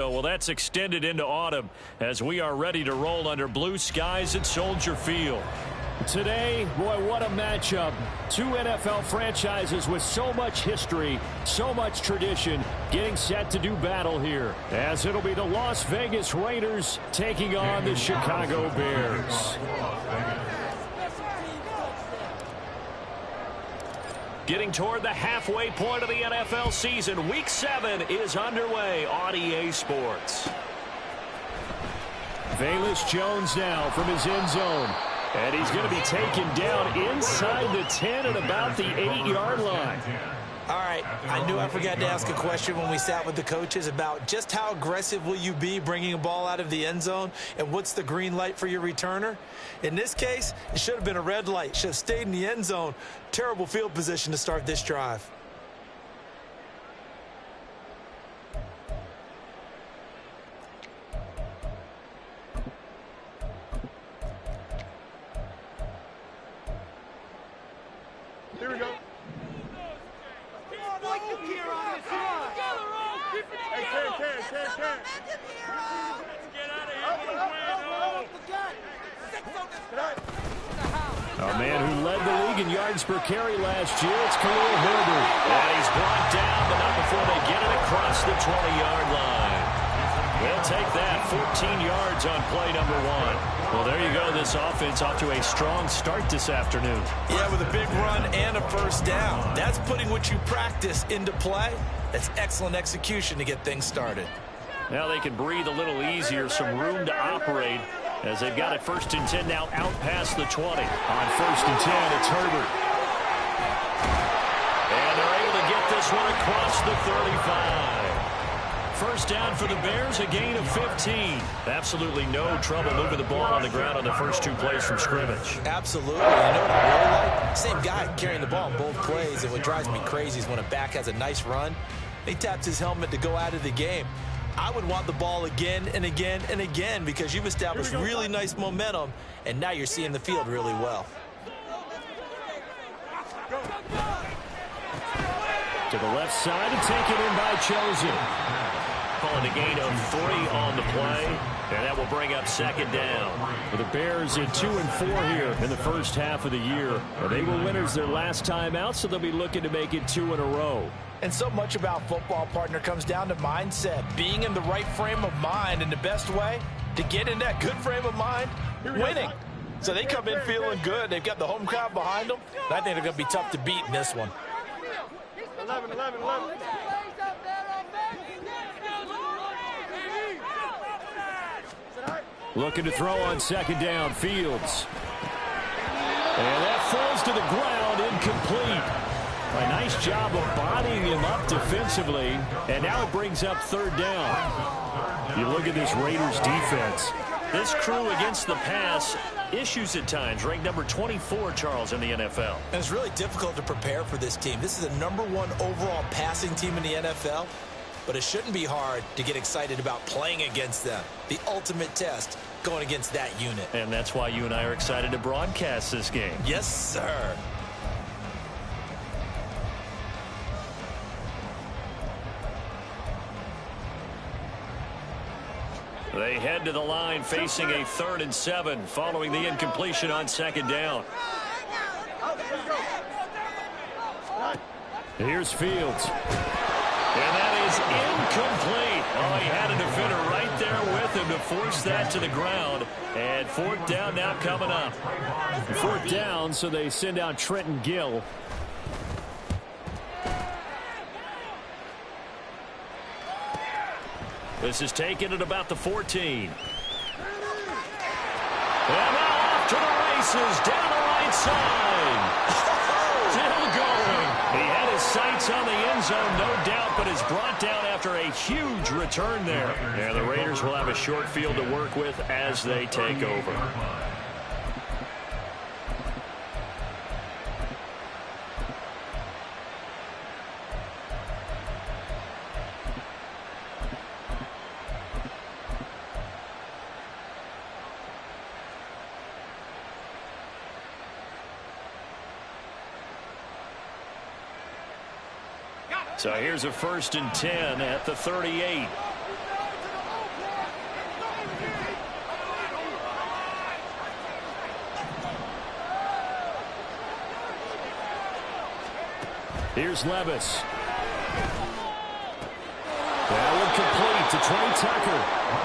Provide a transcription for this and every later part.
Well, that's extended into autumn as we are ready to roll under blue skies at Soldier Field. Today, boy, what a matchup. Two NFL franchises with so much history, so much tradition, getting set to do battle here. As it'll be the Las Vegas Raiders taking on the Chicago Bears. Getting toward the halfway point of the NFL season, Week 7 is underway on EA Sports. Velus Jones now from his end zone. And he's going to be taken down inside the 10 at about the 8-yard line. All right, I knew I forgot to ask a question when we sat with the coaches about just how aggressive will you be bringing a ball out of the end zone and what's the green light for your returner. In this case, it should have been a red light. Should have stayed in the end zone. Terrible field position to start this drive. Here we go. A man who led the league in yards per carry last year, it's Khalil Herbert. And he's brought down, but not before they get it across the 20-yard line. They'll take that 14 yards on play number 1. Well, there you go. This offense off to a strong start this afternoon. Yeah, with a big run and a first down. That's putting what you practice into play. That's excellent execution to get things started. Now they can breathe a little easier, some room to operate as they've got it 1st and 10 now out past the 20. On 1st and 10, it's Herbert. And they're able to get this one across the 35. First down for the Bears, a gain of 15. Absolutely no trouble moving the ball on the ground on the first 2 plays from scrimmage. Absolutely. You know what I really like? Same guy carrying the ball in both plays, and what drives me crazy is when a back has a nice run, he taps his helmet to go out of the game. I would want the ball again and again and again because you've established really nice momentum, and now you're seeing the field really well. To the left side and taken in by Chosen. Calling a gain of 3 on the play, and that will bring up 2nd down. For the Bears at 2 and 4 here in the first half of the year. They were winners their last time out, so they'll be looking to make it 2 in a row. And so much about football, partner, comes down to mindset. Being in the right frame of mind, and the best way to get in that good frame of mind, winning. So they come in feeling good. They've got the home crowd behind them. And I think they're going to be tough to beat in this one. 11. Looking to throw on 2nd down, Fields. And that falls to the ground, incomplete. A nice job of bodying him up defensively, and now it brings up 3rd down. You look at this Raiders defense. This crew against the pass, issues at times, ranked number 24, Charles, in the NFL. And it's really difficult to prepare for this team. This is the #1 overall passing team in the NFL, but it shouldn't be hard to get excited about playing against them. The ultimate test going against that unit. And that's why you and I are excited to broadcast this game. Yes, sir. They head to the line facing a 3rd and 7 following the incompletion on 2nd down. Here's Fields. And that is incomplete. Oh, he had a defender right there with him to force that to the ground. And 4th down now coming up. 4th down, so they send out Trenton Gill. This is taken at about the 14. And now off to the races down the right side. Still going. He had his sights on the end zone, no doubt, but is brought down after a huge return there. And the Raiders will have a short field to work with as they take over. So here's a 1st and 10 at the 38. Here's Levis. That one complete to Trey Tucker.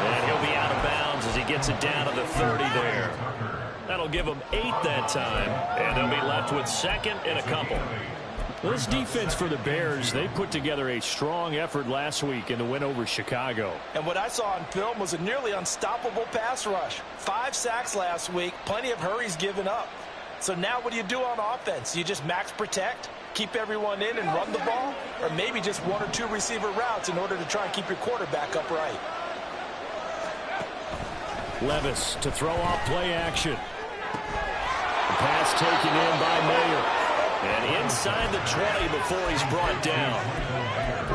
And he'll be out of bounds as he gets it down to the 30 there. That'll give them 8 that time, and they'll be left with 2nd and a couple. This defense for the Bears, they put together a strong effort last week in the win over Chicago. And what I saw on film was a nearly unstoppable pass rush. 5 sacks last week, plenty of hurries given up. So now what do you do on offense? You just max protect, keep everyone in and run the ball, or maybe just 1 or 2 receiver routes in order to try and keep your quarterback upright. Levis to throw off play action. The pass taken in by Mayer. And inside the 20 before he's brought down.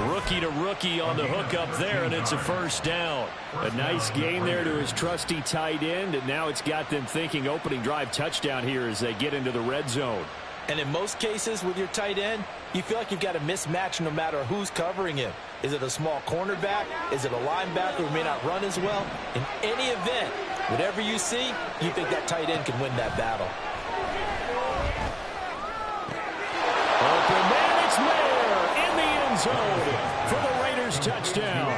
Rookie to rookie on the hook up there, and it's a first down. A nice gain there to his trusty tight end, and now it's got them thinking opening drive touchdown here as they get into the red zone. And in most cases with your tight end, you feel like you've got a mismatch no matter who's covering him. Is it a small cornerback? Is it a linebacker who may not run as well? In any event, whatever you see, you think that tight end can win that battle. Open man, it's Mayer in the end zone for the Raiders touchdown.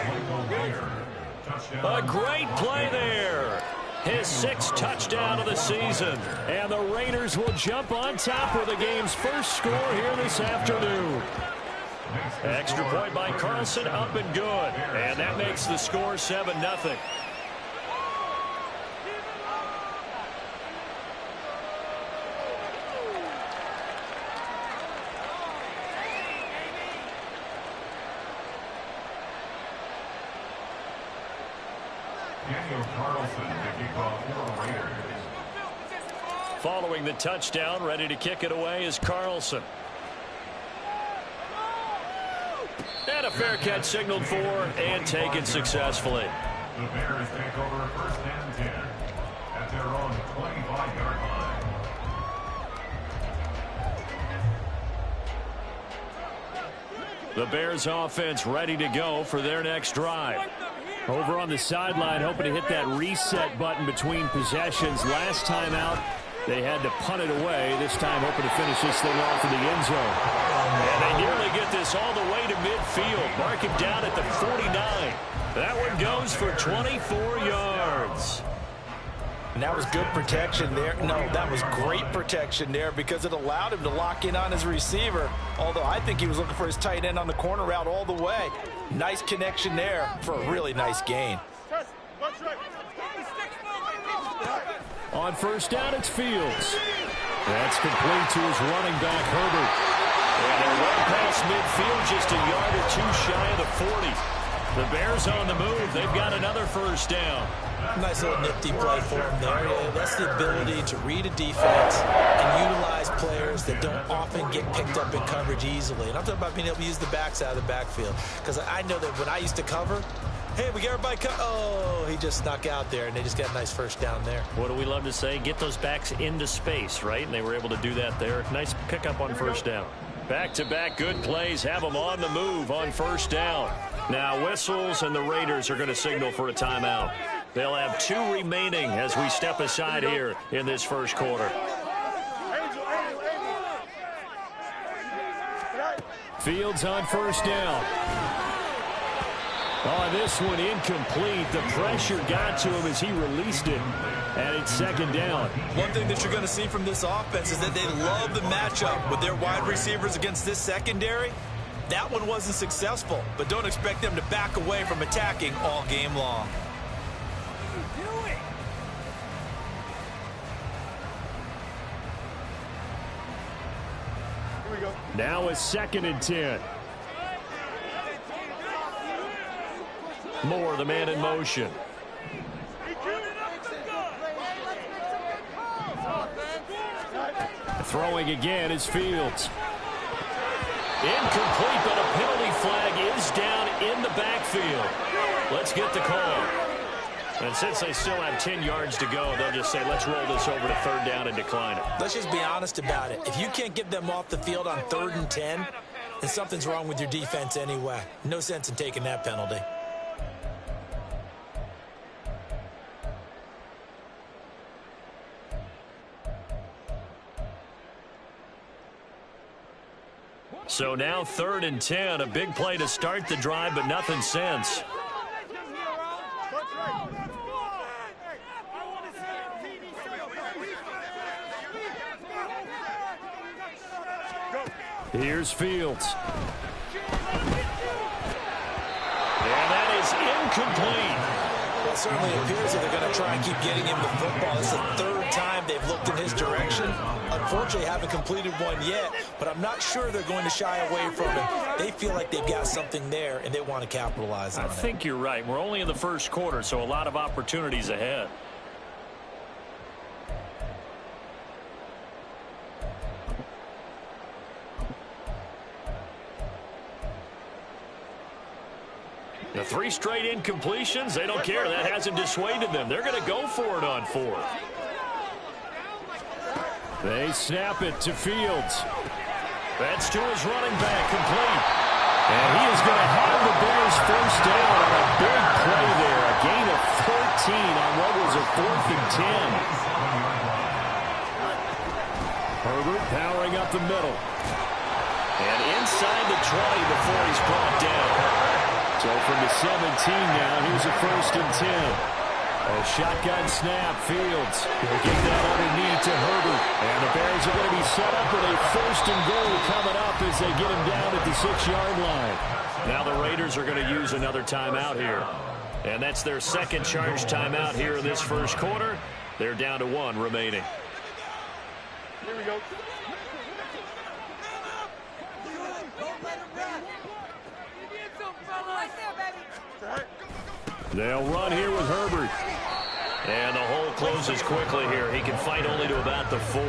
A great play there. His 6th touchdown of the season. And the Raiders will jump on top with the game's first score here this afternoon. Extra point by Carlson, up and good. And that makes the score 7-0. Following the touchdown, ready to kick it away is Carlson. And a fair catch signaled for and taken successfully. The Bears take over 1st and 10 at their own 25-yard line. The Bears offense ready to go for their next drive. Over on the sideline, hoping to hit that reset button between possessions. Last time out, they had to punt it away. This time, hoping to finish this thing off in the end zone. And they nearly get this all the way to midfield. Mark him down at the 49. That one goes for 24 yards. And that was good protection there. No, that was great protection there because it allowed him to lock in on his receiver. Although I think he was looking for his tight end on the corner route all the way. Nice connection there for a really nice gain. On first down, it's Fields. That's complete to his running back, Herbert. And they're right past midfield, just a yard or 2 shy of the 40. The Bears on the move. They've got another first down. Nice little nifty play for him there. That's the ability to read a defense and utilize players that don't often get picked up in coverage easily. And I'm talking about being able to use the backs out of the backfield. Because I know that when I used to cover, hey, we got everybody oh, he just snuck out there, and they just got a nice first down there. What do we love to say? Get those backs into space, right? And they were able to do that there. Nice pickup on first down. Back-to-back good plays have them on the move on first down. Now whistles, and the Raiders are going to signal for a timeout. They'll have 2 remaining as we step aside here in this first quarter. Fields on first down. On this one, incomplete. The pressure got to him as he released it, and it's 2nd down. One thing that you're going to see from this offense is that they love the matchup with their wide receivers against this secondary. That one wasn't successful, but don't expect them to back away from attacking all game long. Now it's 2nd and 10. Moore, the man in motion. Throwing again is Fields. Incomplete, but a penalty flag is down in the backfield. Let's get the call. And since they still have 10 yards to go, they'll just say, let's roll this over to 3rd down and decline it. Let's just be honest about it. If you can't get them off the field on 3rd and 10, then something's wrong with your defense anyway. No sense in taking that penalty. So now 3rd and 10, a big play to start the drive, but nothing since. Here's Fields. And that is incomplete. Well, it certainly appears that they're going to try and keep getting him the football. This is the 3rd time they've looked in his direction. Unfortunately, haven't completed one yet, but I'm not sure they're going to shy away from it. They feel like they've got something there, and they want to capitalize on it. I think you're right. We're only in the first quarter, so a lot of opportunities ahead. The 3 straight incompletions, they don't care. That hasn't dissuaded them. They're going to go for it on 4th. They snap it to Fields. That's to his running back, complete. And he is going to have the Bears first down on a big play there. A gain of 14 on what was a 4th and 10. Herbert powering up the middle. And inside the 20 before he's brought down. So from the 17 now, here's a 1st and 10. A shotgun snap, Fields. He'll get that underneath to Herbert. And the Bears are going to be set up with a 1st and goal coming up as they get him down at the 6-yard line. Now the Raiders are going to use another timeout here. And that's their 2nd charge timeout here in this first quarter. They're down to 1 remaining. Here we go. They'll run here with Herbert. And the hole closes quickly here. He can fight only to about the 4.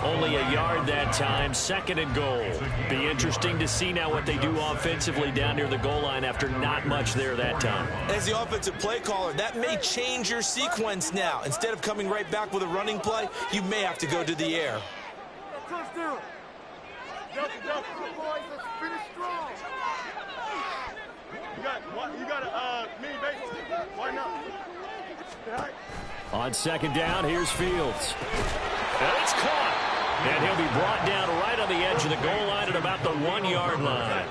Only a yard that time, 2nd and goal. Be interesting to see now what they do offensively down near the goal line after not much there that time. As the offensive play caller, that may change your sequence now. Instead of coming right back with a running play, you may have to go to the air. Touchdown. Boys, let's finish strong. You got a mini base. Why not? On 2nd down, here's Fields. And it's caught. And he'll be brought down right on the edge of the goal line at about the 1-yard line.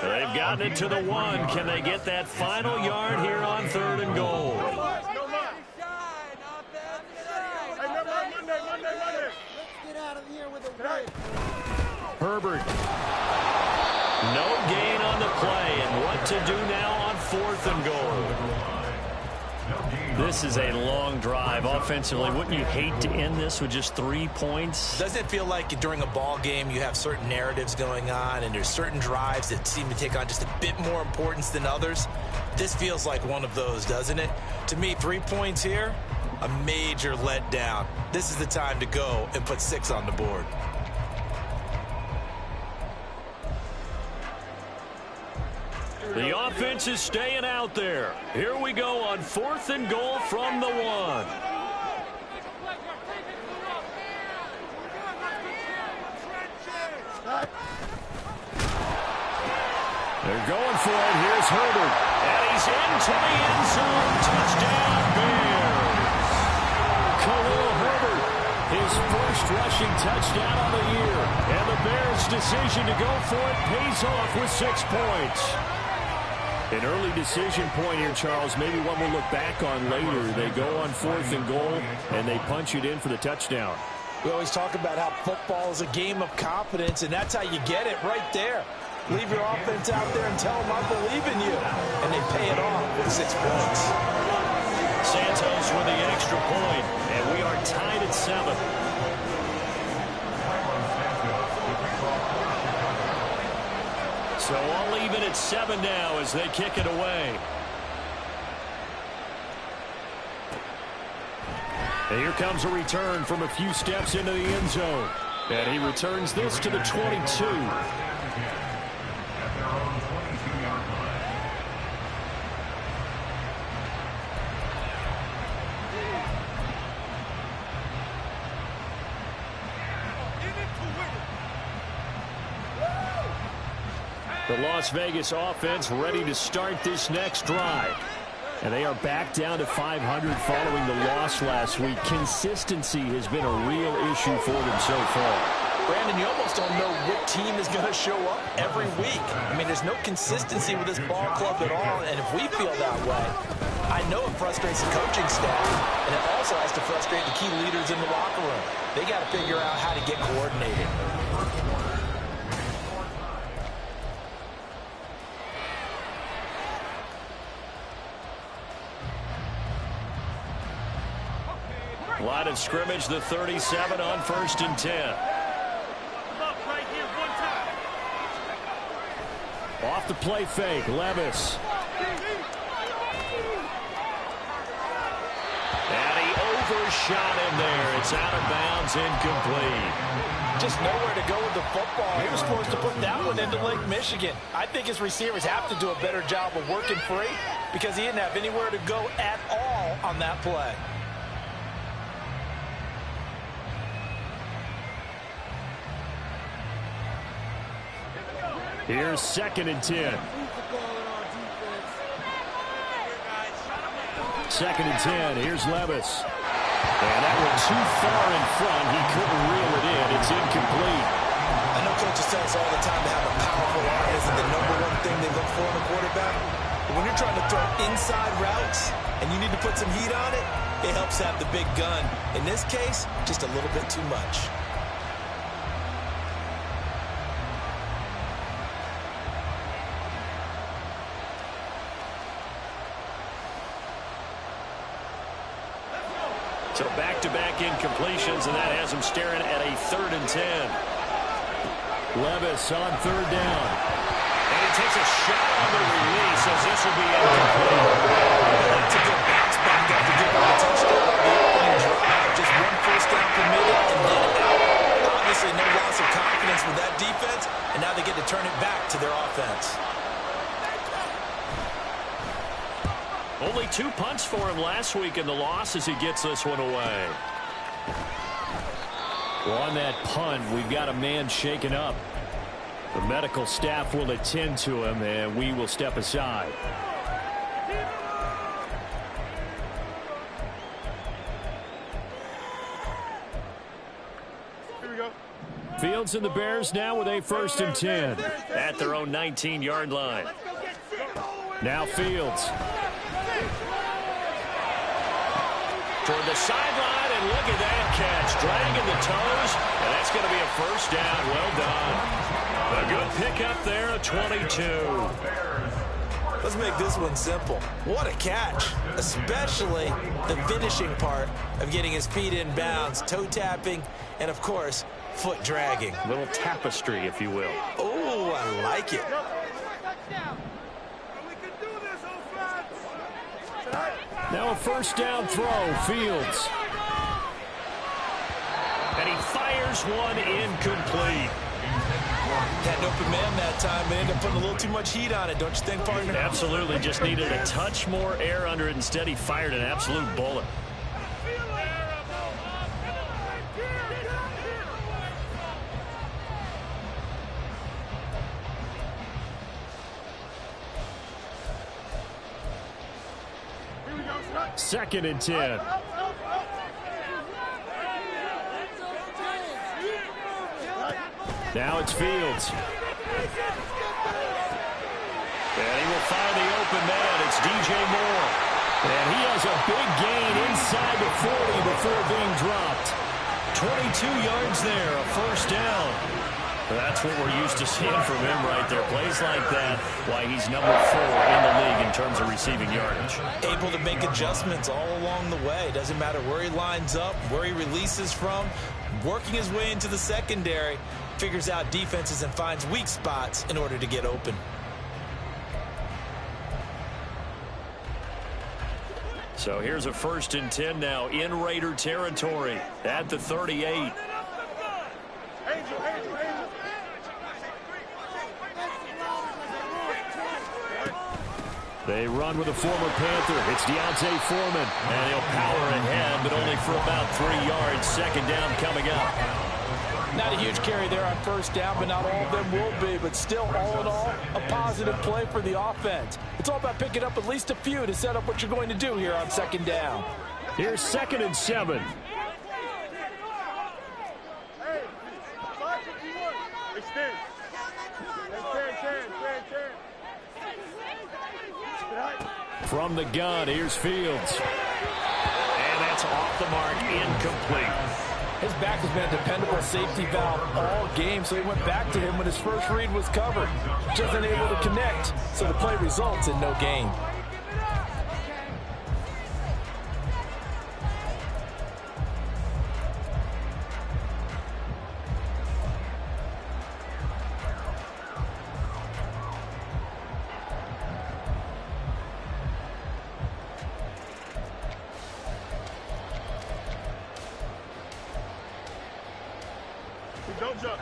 They've gotten it to the 1. Can they get that final yard here on 3rd and goal? Monday. Get out of here with a win. Herbert. No gain on the play. And what to do now on 4th and goal? This is a long drive offensively. Wouldn't you hate to end this with just 3 points? Doesn't it feel like during a ball game you have certain narratives going on and there's certain drives that seem to take on just a bit more importance than others? This feels like one of those, doesn't it? To me, 3 points here, a major letdown. This is the time to go and put 6 on the board. The offense is staying out there. Here we go on 4th and goal from the 1. They're going for it. Here's Herbert. And he's into the end zone. Touchdown, Bears. Khalil Herbert, his first rushing touchdown of the year. And the Bears' decision to go for it pays off with 6 points. An early decision point here, Charles. Maybe one we'll look back on later. They go on 4th and goal, and they punch it in for the touchdown. We always talk about how football is a game of confidence, and that's how you get it right there. Leave your offense out there and tell them I believe in you. And they pay it off with 6 points. Santos with the extra point, and we are tied at 7. So all even at 7 now as they kick it away. And here comes a return from a few steps into the end zone. And he returns this to the 22. The Las Vegas offense ready to start this next drive. And they are back down to 500 following the loss last week. Consistency has been a real issue for them so far. Brandon, you almost don't know what team is going to show up every week. I mean, there's no consistency with this ball club at all, and if we feel that way, I know it frustrates the coaching staff, and it also has to frustrate the key leaders in the locker room. They got to figure out how to get coordinated. Line of scrimmage, the 37 on 1st and 10. Off the play fake, Levis. And he overshot him there. It's out of bounds, incomplete. Just nowhere to go with the football. He was supposed to put that one into Lake Michigan. I think his receivers have to do a better job of working free because he didn't have anywhere to go at all on that play. Here's 2nd and 10. 2nd and 10. Here's Levis. And that went too far in front. He couldn't reel it in. It's incomplete. I know coaches tell us all the time to have a powerful arm isn't the #1 thing they look for in a quarterback. But when you're trying to throw inside routes and you need to put some heat on it, it helps have the big gun. In this case, just a little bit too much. So back-to-back incompletions, and that has him staring at a 3rd and 10. Levis on 3rd down. And he takes a shot on the release as this will be incomplete. That's a good bounce back after giving a touchdown on the opening drive. Just 1 first down committed and then out. Obviously no loss of confidence with that defense, and now they get to turn it back to their offense. Only 2 punts for him last week in the loss as he gets this one away. Well, on that punt, we've got a man shaken up. The medical staff will attend to him, and we will step aside. Here we go. Fields and the Bears now with a 1st and 10. At their own 19-yard line. Now Fields. Toward the sideline, and look at that catch. Dragging the toes, and that's going to be a 1st down. Well done. A good pickup there, a 22. Let's make this one simple. What a catch, especially the finishing part of getting his feet in bounds, toe tapping, and of course, foot dragging. A little tapestry, if you will. Oh, I like it. Now a 1st down throw, Fields. And he fires one incomplete. Had an open man that time, but ended up putting a little too much heat on it, don't you think, partner? Absolutely, just needed a touch more air under it. Instead, he fired an absolute bullet. Second and 10. Now it's Fields. And he will find the open man. It's DJ Moore. And he has a big gain inside the 40 before being dropped. 22 yards there, a 1st down. That's what we're used to seeing from him right there. Plays like that, why he's #4 in the league in terms of receiving yardage. Able to make adjustments all along the way. Doesn't matter where he lines up, where he releases from. Working his way into the secondary, figures out defenses and finds weak spots in order to get open. So here's a 1st and 10 now in Raider territory at the 38. They run with a former Panther. It's Deontay Foreman. And he'll power ahead, but only for about 3 yards. 2nd down coming up. Not a huge carry there on 1st down, but not all of them will be. But still, all in all, a positive play for the offense. It's all about picking up at least a few to set up what you're going to do here on 2nd down. Here's 2nd and 7. from the gun. Here's Fields. And that's off the mark, incomplete. His back has been a dependable safety valve all game, so he went back to him when his first read was covered. Just unable to connect, so the play results in no gain.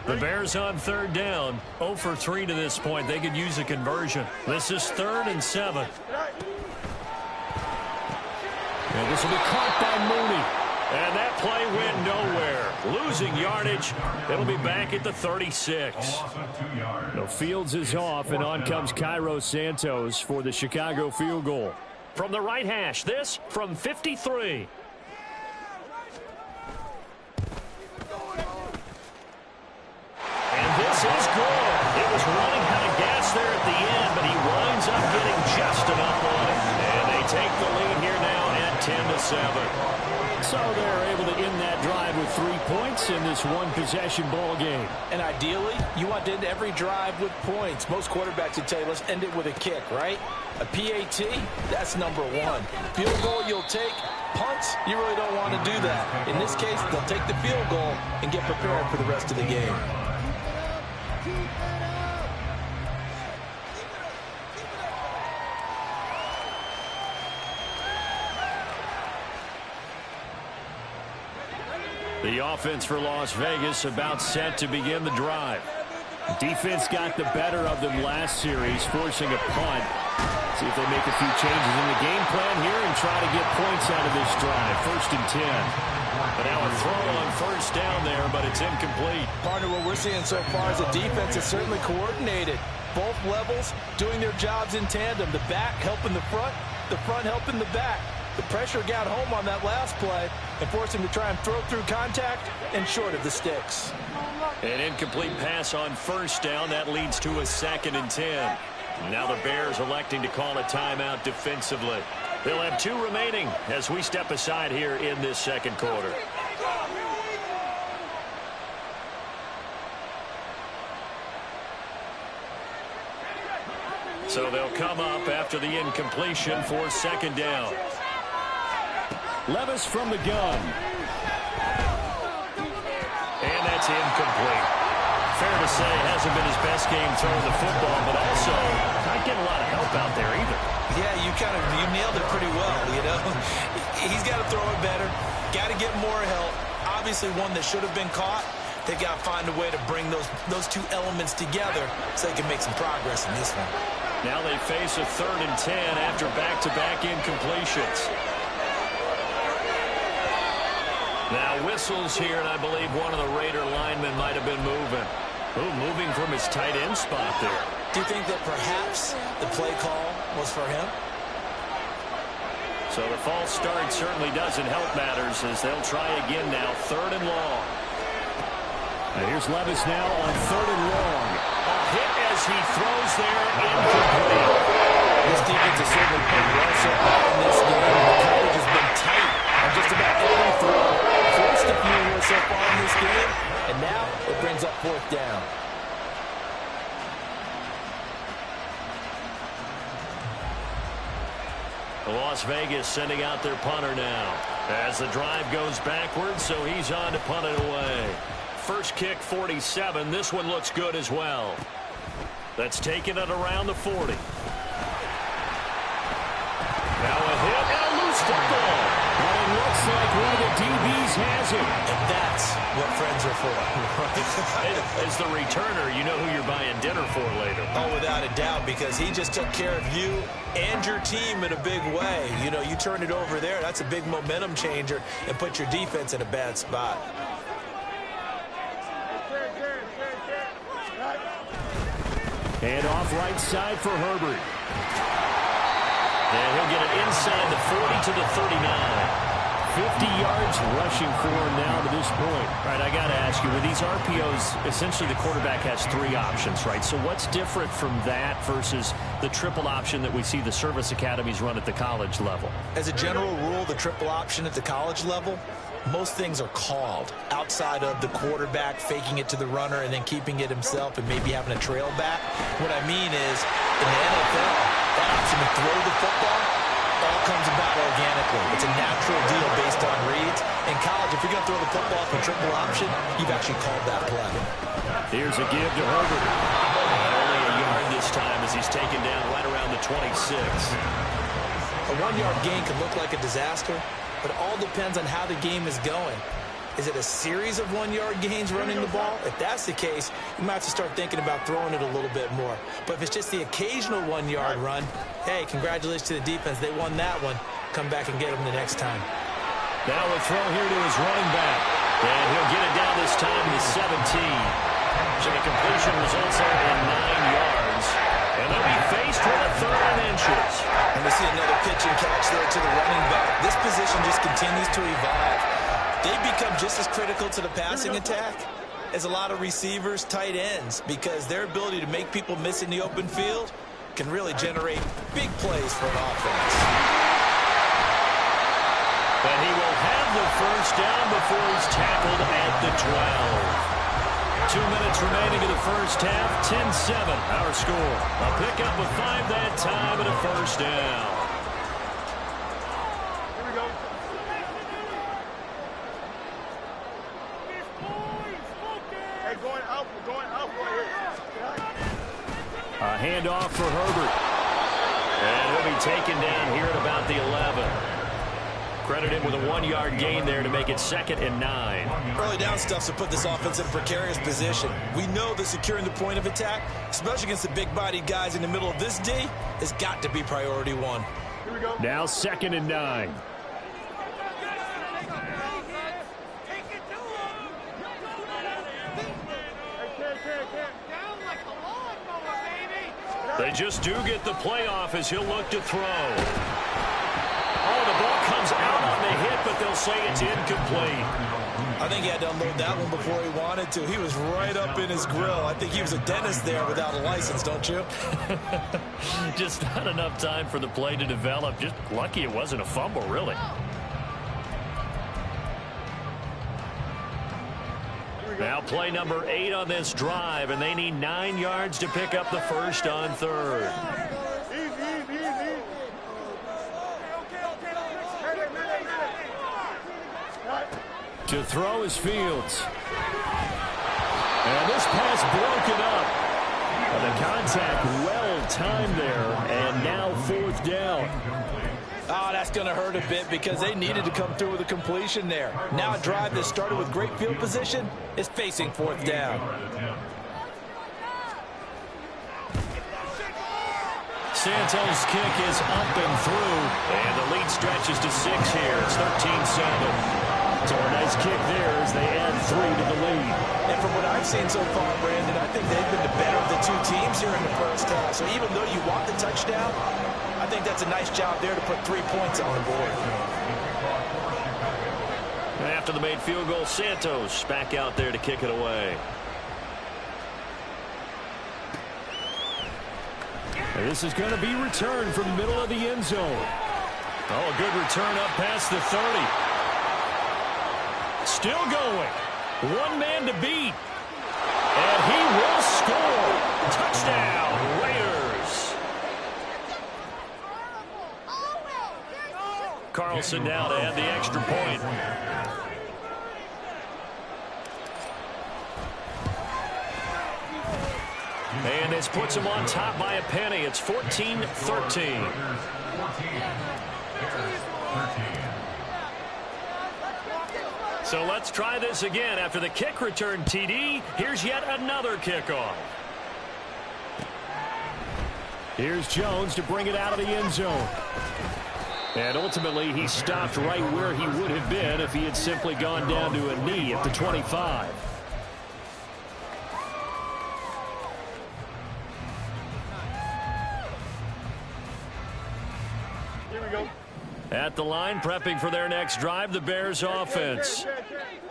The Bears on third down. 0 for 3 to this point. They could use a conversion. This is 3rd and 7. And this will be caught by Mooney. And that play went nowhere. Losing yardage. It'll be back at the 36. So Fields is off, and on comes Cairo Santos for the Chicago field goal. From the right hash, this from 53. This is good. It was running out of gas there at the end, but he winds up getting just enough on it. And they take the lead here now at 10-7. So they're able to end that drive with 3 points in this one-possession ball game. And ideally, you want to end every drive with points. Most quarterbacks would tell you, let's end it with a kick, right? A PAT, that's number 1. Field goal you'll take. Punts, you really don't want to do that. In this case, they'll take the field goal and get prepared for the rest of the game. The offense for Las Vegas about set to begin the drive. Defense got the better of them last series, forcing a punt. See if they make a few changes in the game plan here and try to get points out of this drive. 1st and 10. But now a throw on first down there, but it's incomplete. Partner, what we're seeing so far is the defense is certainly coordinated. Both levels doing their jobs in tandem. The back helping the front helping the back. The pressure got home on that last play and forced him to try and throw through contact and short of the sticks. An incomplete pass on first down. That leads to a 2nd and 10. Now the Bears electing to call a timeout defensively. They'll have 2 remaining as we step aside here in this second quarter. So they'll come up after the incompletion for 2nd down. Levis from the gun. And that's incomplete. Fair to say, hasn't been his best game throwing the football, but also not getting a lot of help out there either. Yeah, you nailed it pretty well, you know. He's got to throw it better. Got to get more help. Obviously one that should have been caught. They got to find a way to bring those 2 elements together so they can make some progress in this one. Now they face a 3rd and 10 after back-to-back incompletions. Now whistles here, and I believe one of the Raider linemen might have been moving. Moving from his tight end spot there. Do you think that perhaps the play call was for him? So the false start certainly doesn't help matters as they'll try again now. 3rd and long. And here's Levis now on 3rd and long. A hit as he throws there, incomplete. This defense has certainly played well so far in this game. The coverage has been tight on just about every throw. Forced a few here so far in this game, and now it brings up 4th down. Las Vegas sending out their punter now as the drive goes backwards, so he's on to punt it away. First kick, 47. This one looks good as well. That's taken at around the 40. Now a hit and a loose football. But it looks like one of the DBs has it. And that's what friends are for. As the returner, you know who you're buying dinner for later. Oh, without a doubt, because he just took care of you and your team in a big way. You know, you turn it over there, that's a big momentum changer and put your defense in a bad spot. And off right side for Herbert. And he'll get it inside the 40 to the 39. 50 yards rushing for him now to this point. All right, I got to ask you, with these RPOs, essentially the quarterback has 3 options, right? So what's different from that versus the triple option that we see the service academies run at the college level? As a general rule, the triple option at the college level, most things are called outside of the quarterback faking it to the runner and then keeping it himself and maybe having a trail back. What I mean is, in the NFL, that option to throw the football all comes about organically. It's a natural deal based on reads. In college, if you're going to throw the football from triple option, you've actually called that play. Here's a give to Herbert. Only a yard this time as he's taken down right around the 26. A 1-yard gain can look like a disaster, but it all depends on how the game is going. Is it a series of 1-yard gains running the ball? If that's the case, you might have to start thinking about throwing it a little bit more. But if it's just the occasional 1-yard run, hey, congratulations to the defense. They won that one. Come back and get them the next time. Now a throw here to his running back. And he'll get it down this time to 17. So the completion results there in 9 yards. And they'll be faced with a 3rd and inches. And we see another pitch and catch there to the running back. This position just continues to evolve. They become just as critical to the passing attack as a lot of receivers, tight ends, because their ability to make people miss in the open field can really generate big plays for an offense. And he will have the first down before he's tackled at the 12. 2 minutes remaining in the first half, 10-7 our score. A pickup of 5 that time and a first down. Here we go. Hey, going out right here. A handoff for Herbert. And he'll be taken down here at about the 11. Credit him with a 1-yard gain there to make it 2nd and 9. Early down stuff to put this offense in a precarious position. We know that securing the point of attack, especially against the big-bodied guys in the middle of this D, has got to be priority 1. Here we go. Now 2nd and 9. They just do get the playoff as he'll look to throw. Oh, the ball comes out on the hit, but they'll say it's incomplete. I think he had to unload that one before he wanted to. He was right up in his grill. I think he was a dentist there without a license, don't you? Just not enough time for the play to develop. Just lucky it wasn't a fumble, really. Now play number 8 on this drive, and they need 9 yards to pick up the first on 3rd. Easy. To throw is Fields. And this pass broken up. And the contact well timed there, and now 4th down. Oh, that's going to hurt a bit because they needed to come through with a completion there. Now a drive that started with great field position is facing 4th down. Santos' kick is up and through, and the lead stretches to 6 here. It's 13-7. So a nice kick there as they add 3 to the lead. And from what I've seen so far, Brandon, I think they've been the better of the 2 teams here in the first half. So even though you want the touchdown, I think that's a nice job there to put 3 points on the board. After the made field goal, Santos back out there to kick it away. And this is going to be returned from the middle of the end zone. Oh, a good return up past the 30. Still going. 1 man to beat. And he will score. Touchdown, Raiders. Carlson now to add the extra point. And this puts him on top by a penny. It's 14-13. So let's try this again. After the kick return TD, here's yet another kickoff. Here's Jones to bring it out of the end zone. And ultimately, he stopped right where he would have been if he had simply gone down to a knee at the 25. At the line, prepping for their next drive, the Bears offense.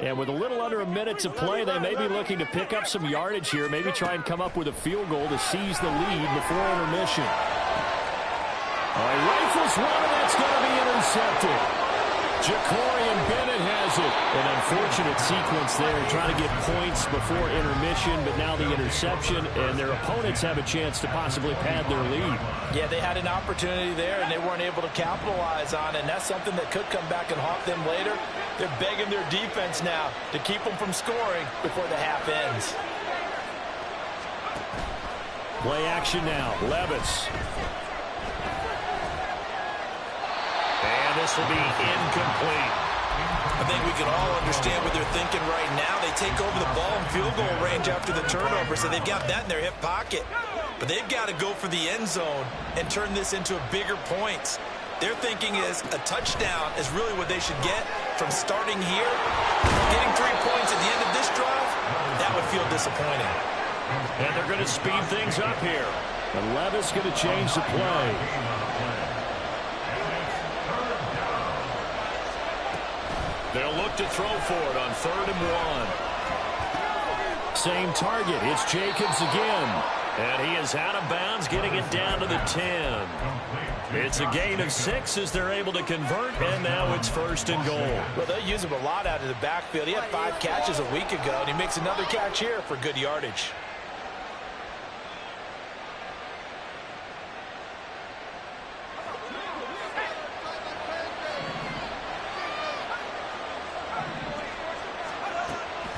And with a little under a minute to play, they may be looking to pick up some yardage here, maybe try and come up with a field goal to seize the lead before intermission. Rifles one, and that's going to be intercepted. Jacorian Bennett has it. An unfortunate sequence there, trying to get points before intermission, but now the interception, and their opponents have a chance to possibly pad their lead. Yeah, they had an opportunity there, and they weren't able to capitalize on it, and that's something that could come back and haunt them later. They're begging their defense now to keep them from scoring before the half ends. Play action now. Levis. And this will be incomplete. I think we can all understand what they're thinking right now. They take over the ball in field goal range after the turnover, so they've got that in their hip pocket. But they've got to go for the end zone and turn this into a bigger points. Their thinking is a touchdown is really what they should get from starting here. Getting 3 points at the end of this drive, that would feel disappointing. And they're going to speed things up here. And Levis going to change the play. They'll look to throw for it on 3rd and 1. Same target. It's Jacobs again. And he is out of bounds, getting it down to the 10. It's a gain of 6 as they're able to convert, and now it's 1st and goal. Well, they use him a lot out of the backfield. He had 5 catches a week ago, and he makes another catch here for good yardage.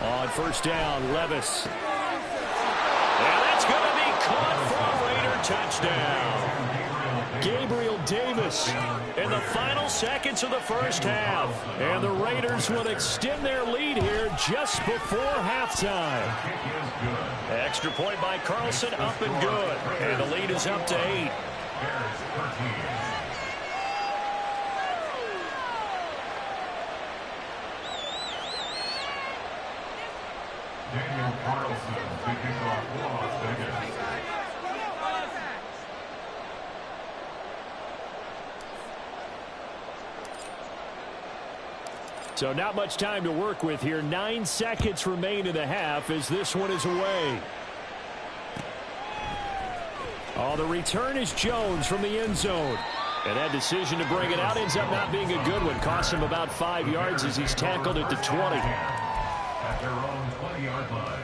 On 1st down, Levis. And that's going to be caught for a Raider touchdown. Gabriel Davis in the final seconds of the first half. And the Raiders will extend their lead here just before halftime. Extra point by Carlson, up and good. And the lead is up to 8. Daniel Carlson to kick off Las Vegas. So not much time to work with here. 9 seconds remain in the half as this one is away. Oh, the return is Jones from the end zone. And that decision to bring it out ends up not being a good one. Costs him about 5 yards as he's tackled at the 20. At their own 20-yard line.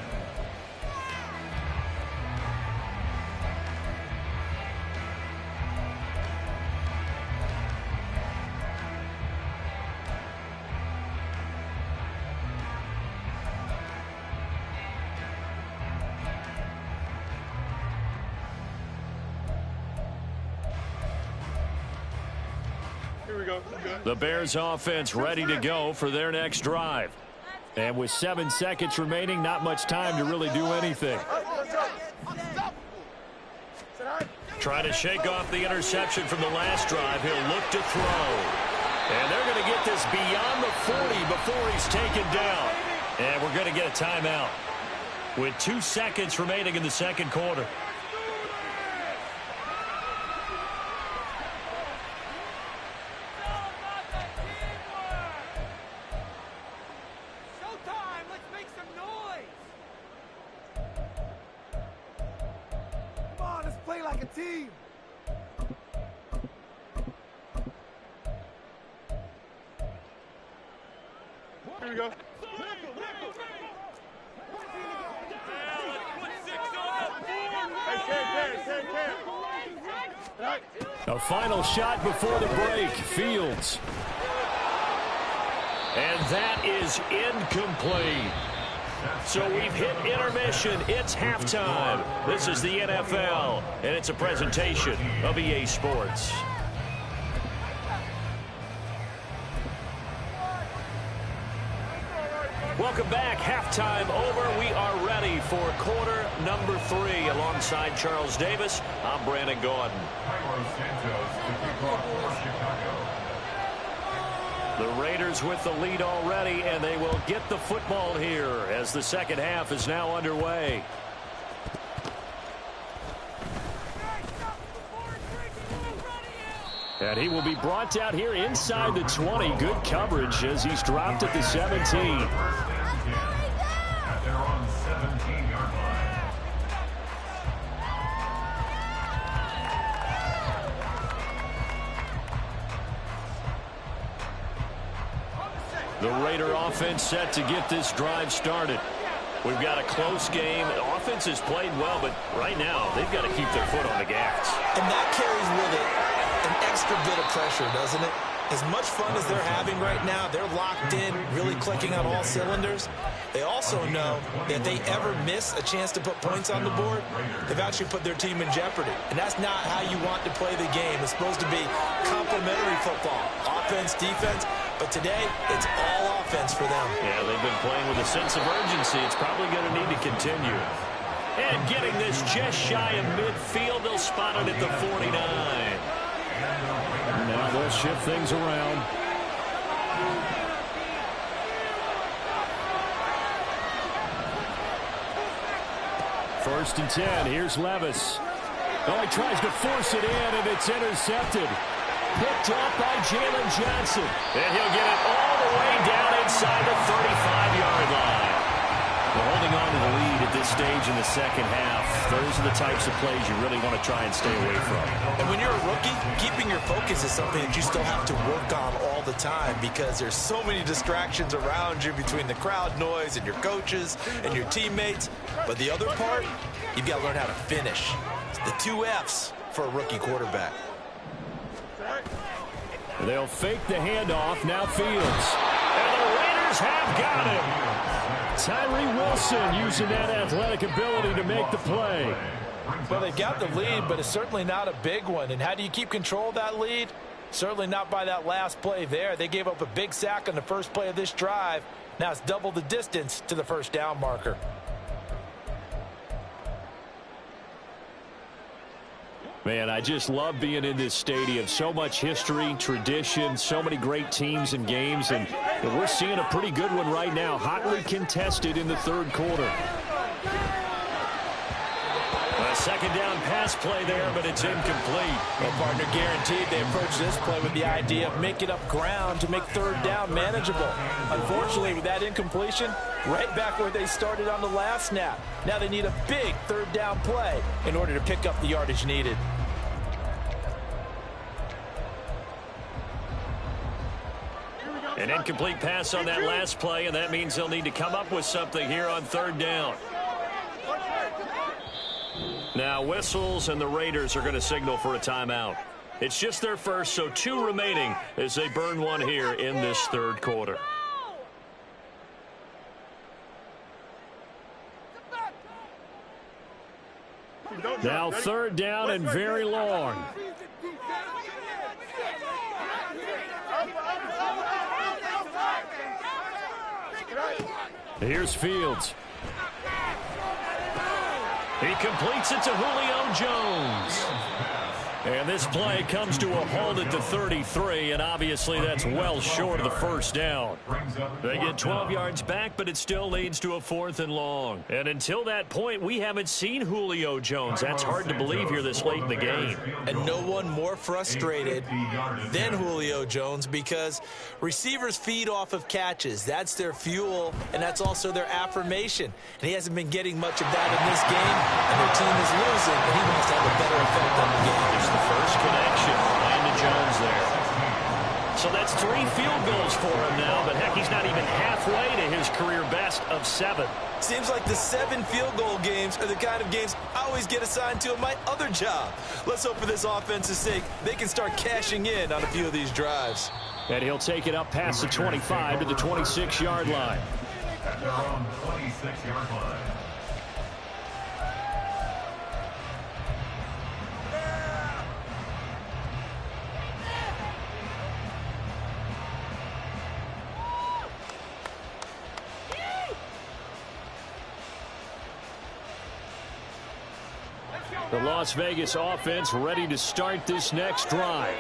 Here we go. The Bears offense ready to go for their next drive. And with 7 seconds remaining, not much time to really do anything. Trying to shake off the interception from the last drive. He'll look to throw. And they're going to get this beyond the 40 before he's taken down. And we're going to get a timeout with 2 seconds remaining in the second quarter. Here we go. A final shot before the break. Fields. And that is incomplete. So we've hit intermission. It's halftime. This is the NFL, and it's a presentation of EA Sports. Welcome back. Halftime over. We are ready for quarter number 3. Alongside Charles Davis, I'm Brandon Gordon. Cairo Santos to kick off for Chicago. The Raiders with the lead already, and they will get the football here as the second half is now underway. And he will be brought down here inside the 20. Good coverage as he's dropped at the 17. At their own 17-yard line. The Raider offense set to get this drive started. We've got a close game. The offense has played well, but right now they've got to keep their foot on the gas. And that carries with it an extra bit of pressure, doesn't it? As much fun as they're having right now, they're locked in, really clicking on all cylinders. They also know that if they ever miss a chance to put points on the board, they've actually put their team in jeopardy. And that's not how you want to play the game. It's supposed to be complementary football, offense, defense. But today, it's all offense for them. Yeah, they've been playing with a sense of urgency. It's probably going to need to continue. And getting this just shy of midfield, they'll spot it at the 49. Now they'll shift things around. First and 10. Here's Levis. Oh, he tries to force it in, and it's intercepted. Picked up by Jalen Johnson. And he'll get it all the way down inside the 35-yard line. Well, holding on to the lead at this stage in the second half, those are the types of plays you really want to try and stay away from. And when you're a rookie, keeping your focus is something that you still have to work on all the time because there's so many distractions around you between the crowd noise and your coaches and your teammates. But the other part, you've got to learn how to finish. It's the 2 F's for a rookie quarterback. They'll fake the handoff. Now Fields. And the Raiders have got him. Tyree Wilson using that athletic ability to make the play. Well, they've got the lead, but it's certainly not a big one. And how do you keep control of that lead? Certainly not by that last play there. They gave up a big sack on the first play of this drive. Now it's double the distance to the first down marker. Man, I just love being in this stadium. So much history, tradition, so many great teams and games, and we're seeing a pretty good one right now, hotly contested in the third quarter. A second down pass play there, but it's incomplete. Well, partner, guaranteed they approach this play with the idea of making up ground to make third down manageable. Unfortunately, with that incompletion, right back where they started on the last snap. Now they need a big third down play in order to pick up the yardage needed. An incomplete pass on that last play, and that means they'll need to come up with something here on third down. Now whistles, and the Raiders are going to signal for a timeout. It's just their first, so 2 remaining as they burn one here in this third quarter. Now third down and very long. Here's Fields. He completes it to Julio Jones. And this play comes to a halt at the 33, and obviously that's well short of the first down. They get 12 yards back, but it still leads to a 4th and long. And until that point, we haven't seen Julio Jones. That's hard to believe here this late in the game. And no one more frustrated than Julio Jones because receivers feed off of catches. That's their fuel, and that's also their affirmation. And he hasn't been getting much of that in this game, and their team is losing, and he wants to have a better effect on the game. The first connection into Jones there. So that's 3 field goals for him now, but heck, he's not even halfway to his career best of 7. Seems like the 7 field goal games are the kind of games I always get assigned to in my other job. Let's hope for this offense's sake they can start cashing in on a few of these drives. And he'll take it up past the 25 to the 26-yard line. At their own 26-yard line. The Las Vegas offense ready to start this next drive.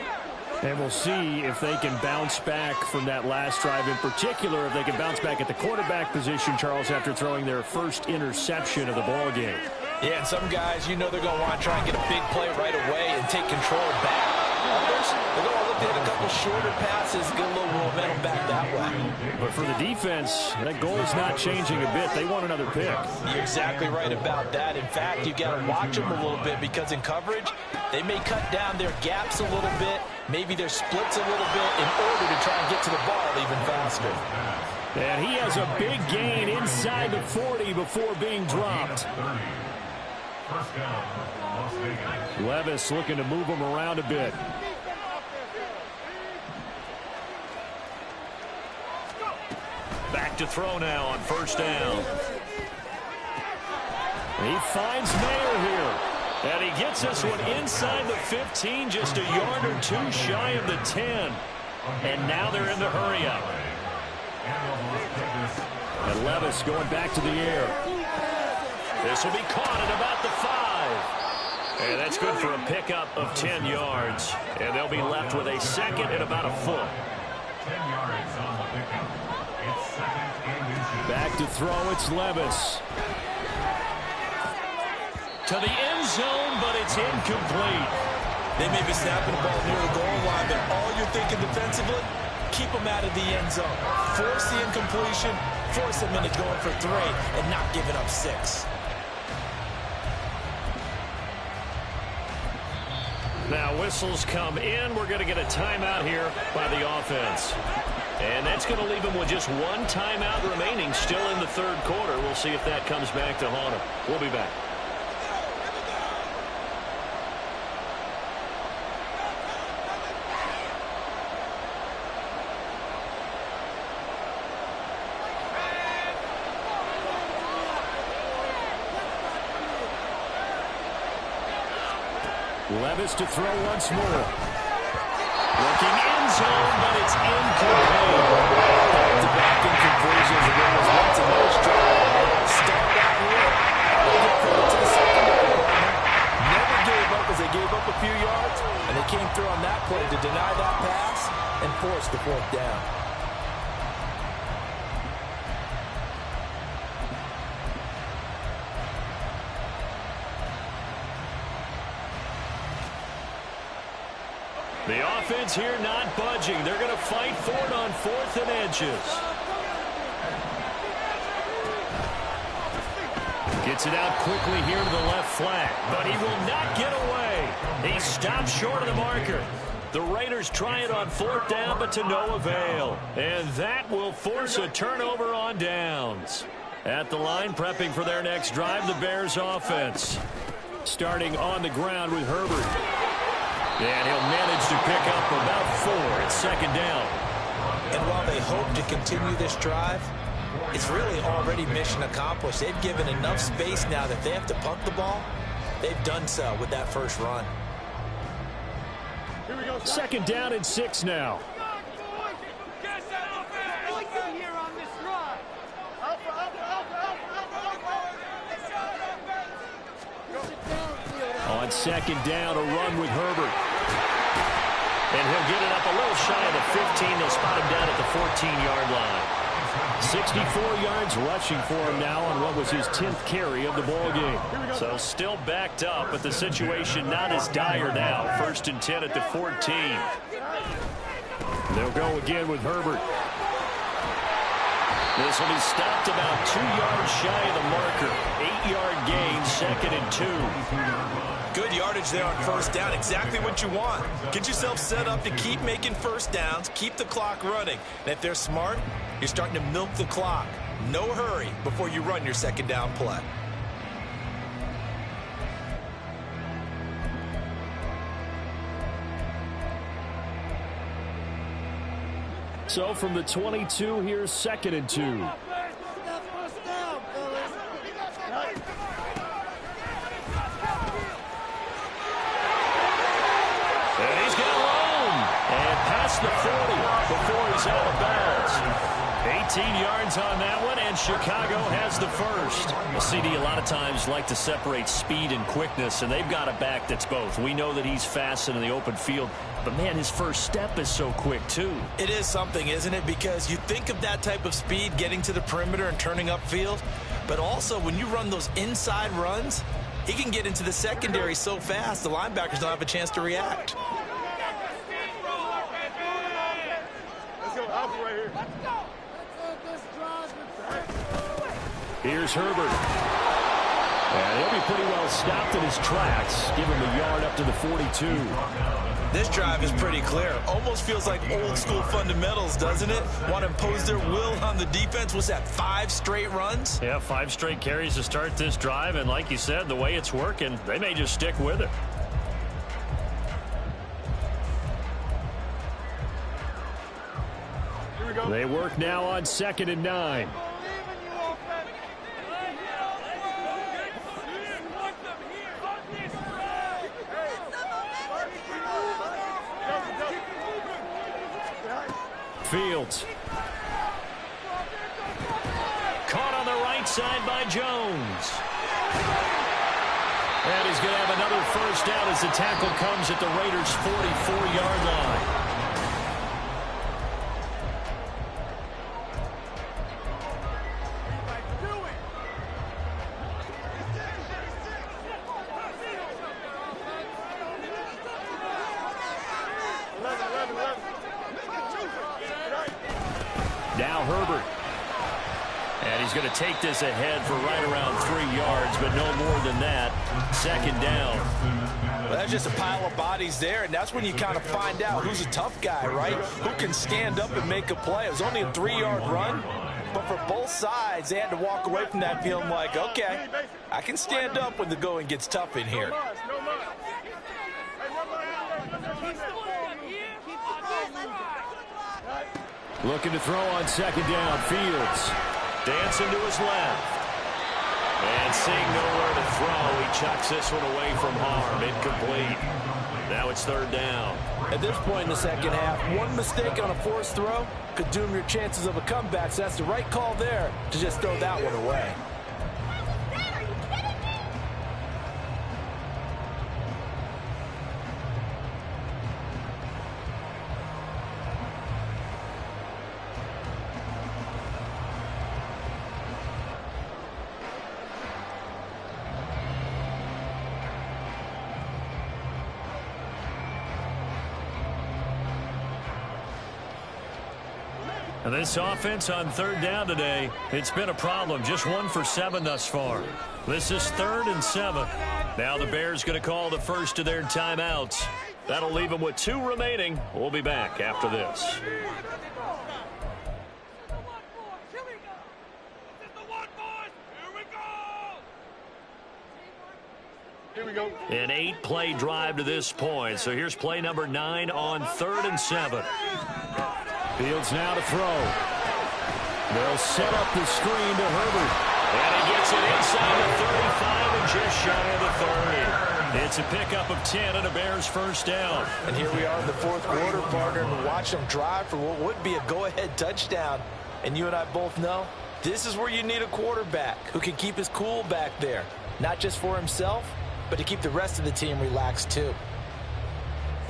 And we'll see if they can bounce back from that last drive. In particular, if they can bounce back at the quarterback position, Charles, after throwing their first interception of the ball game. Yeah, and some guys, you know they're going to want to try and get a big play right away and take control back. Others, they're going to look to hit a couple shorter passes, get a little momentum back that way. But for the defense, that goal is not changing a bit. They want another pick. You're exactly right about that. In fact, you've got to watch them a little bit because in coverage, they may cut down their gaps a little bit, maybe their splits a little bit in order to try and get to the ball even faster. And he has a big gain inside the 40 before being dropped. First down, Las Vegas. Levis looking to move him around a bit. Back to throw now on first down. He finds Mayer here. And he gets this one inside the 15, just a yard or two shy of the 10. And now they're in the hurry-up. And Levis going back to the air. This will be caught at about the 5. And that's good for a pickup of 10 yards. And they'll be left with a second and about a foot. 10 yards on the pickup. It's second and inches. Back to throw, it's Levis. To the end zone, but it's incomplete. They may be snapping the ball near the goal line, but all you're thinking defensively, keep them out of the end zone. Force the incompletion, force them into going for 3, and not giving up 6. Now whistles come in. We're going to get a timeout here by the offense. And that's going to leave them with just one timeout remaining still in the third quarter. We'll see if that comes back to haunt them. We'll be back. Levis to throw once more. Looking end zone, but it's incomplete. Back-to-back incompletions. Again, was once a nice drive. Start out here. Get credit to the secondary partner. Never gave up as they gave up a few yards, and they came through on that play to deny that pass and force the 4th down. The offense here not budging. They're going to fight for it on 4th and inches. Gets it out quickly here to the left flat, but he will not get away. He stops short of the marker. The Raiders try it on 4th down, but to no avail. And that will force a turnover on downs. At the line, prepping for their next drive, the Bears offense. Starting on the ground with Herbert. And he'll manage to pick up about 4 at 2nd down. And while they hope to continue this drive, it's really already mission accomplished. They've given enough space now that they have to punt the ball. They've done so with that first run. 2nd down and 6 now. On 2nd down, a run with Herbert. And he'll get it up a little shy of the 15. They'll spot him down at the 14-yard line. 64 yards rushing for him now on what was his 10th carry of the ball game. So still backed up, but the situation not as dire now. 1st and 10 at the 14. They'll go again with Herbert. This will be stopped about 2 yards shy of the marker. 8-yard gain, 2nd and 2. Good yardage there on 1st down. Exactly what you want. Get yourself set up to keep making 1st downs, keep the clock running. And if they're smart, you're starting to milk the clock. No hurry before you run your 2nd down play. So from the 22, here's 2nd and 2. And he's going to roam. And past the 40 before he's out of bounds. 18 yards on that one, and Chicago has the first. Well, CD, a lot of times like to separate speed and quickness, and they've got a back that's both. We know that he's fast in the open field, but, man, his first step is so quick, too. It is something, isn't it? Because you think of that type of speed getting to the perimeter and turning upfield, but also when you run those inside runs, he can get into the secondary so fast the linebackers don't have a chance to react. Here's Herbert. And he'll be pretty well stopped in his tracks. Give him a yard up to the 42. This drive is pretty clear. Almost feels like old school fundamentals, doesn't it? Want to impose their will on the defense. What's that, 5 straight runs? Yeah, 5 straight carries to start this drive. And like you said, the way it's working, they may just stick with it. Here we go. They work now on 2nd and 9. Fields. Caught on the right side by Jones. And he's going to have another first down as the tackle comes at the Raiders' 44-yard line. Now Herbert. And he's going to take this ahead for right around 3 yards, but no more than that. 2nd down. Well, that's just a pile of bodies there, and that's when you kind of find out who's a tough guy, right? Who can stand up and make a play. It was only a 3-yard run, but for both sides, they had to walk away from that feeling like, okay, I can stand up when the going gets tough in here. Looking to throw on 2nd down. Fields. Dancing to his left. And seeing nowhere to throw, he chucks this one away from harm. Incomplete. Now it's 3rd down. At this point in the second half, one mistake on a forced throw could doom your chances of a comeback. So that's the right call there to just throw that one away. And this offense on 3rd down today, it's been a problem. Just 1 for 7 thus far. This is 3rd and 7. Now the Bears going to call the first of their timeouts. That'll leave them with 2 remaining. We'll be back after this. Here we go. An 8-play drive to this point. So here's play number 9 on 3rd and 7. Fields now to throw. They'll set up the screen to Herbert. And he gets it inside the 35 and just shy of the 30. It's a pickup of 10 and a Bears first down. And here we are in the 4th quarter, partner, and watch them drive for what would be a go-ahead touchdown. And you and I both know this is where you need a quarterback who can keep his cool back there. Not just for himself, but to keep the rest of the team relaxed too.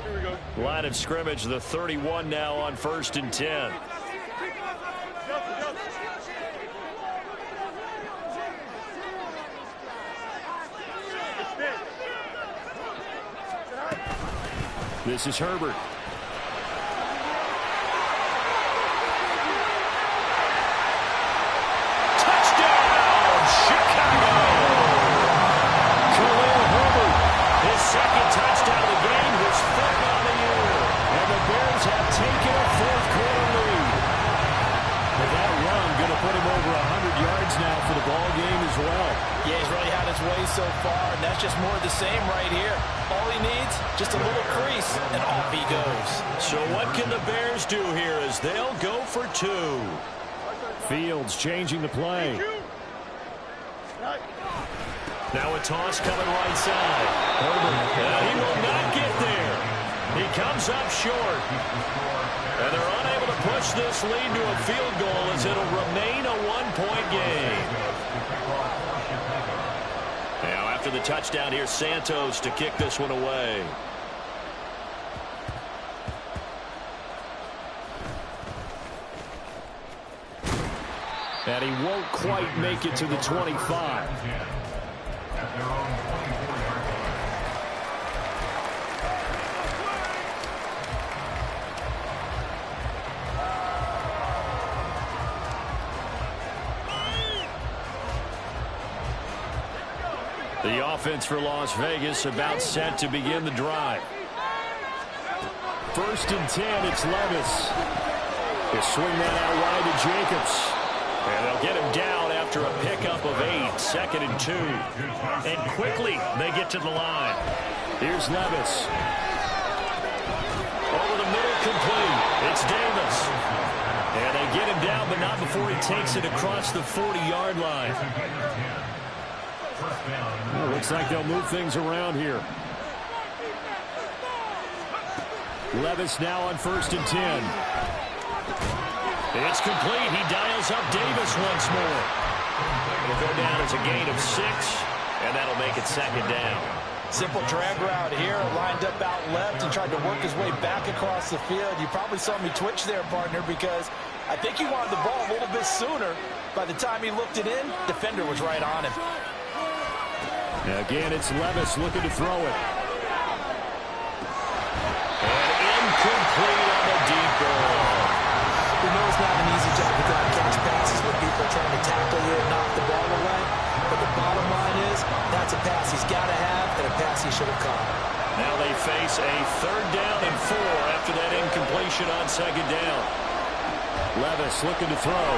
Here we go. Line of scrimmage, the 31 now on 1st and 10. This is Herbert. Touchdown, Chicago! Khalil Herbert. His 2nd touchdown of the game, his 5th on the year. And the Bears have taken a 4th quarter lead. But that run going to put him over 100 yards now for the ball game as well. Yeah, he's really had his way so far, and that's just more of the same right here. All he needs, just a little crease, and off he goes. So what can the Bears do here as they'll go for 2? Fields changing the play. Now a toss coming right side. He will not get there. He comes up short. And they're unable to push this lead to a field goal as it'll remain a 1-point game. Now after the touchdown, here's Santos to kick this one away. And he won't quite make it to the 25. The offense for Las Vegas about set to begin the drive. 1st and 10, it's Levis. He'll swing that out wide to Jacobs. And they'll get him down after a pickup of 8, 2nd and 2. And quickly they get to the line. Here's Levis. Over the middle, complete. It's Davis. And they get him down, but not before he takes it across the 40-yard line. Well, looks like they'll move things around here. Levis now on 1st and 10. It's complete. He dials up Davis once more. It'll go down as a gain of 6, and that'll make it 2nd down. Simple drag route here, lined up out left and tried to work his way back across the field. You probably saw me twitch there, partner, because I think he wanted the ball a little bit sooner. By the time he looked it in, defender was right on him. Again, it's Levis looking to throw it. And incomplete on the deep ball. We know it's not an easy job to catch passes when people are trying to tackle you and knock the ball away. But the bottom line is, that's a pass he's got to have and a pass he should have caught. Now they face a 3rd down and 4 after that incompletion on 2nd down. Levis looking to throw.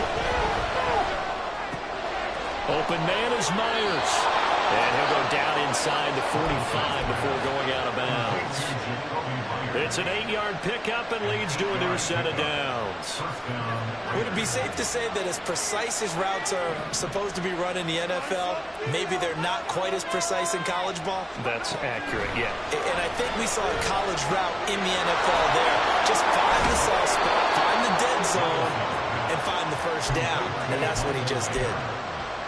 Open man is Myers. And he'll go down inside the 45 before going out of bounds. It's an 8-yard pickup and leads to a new set of downs. Would it be safe to say that as precise as routes are supposed to be run in the NFL, maybe they're not quite as precise in college ball? That's accurate, yeah. And I think we saw a college route in the NFL there. Just find the soft spot, find the dead zone, and find the 1st down. And that's what he just did.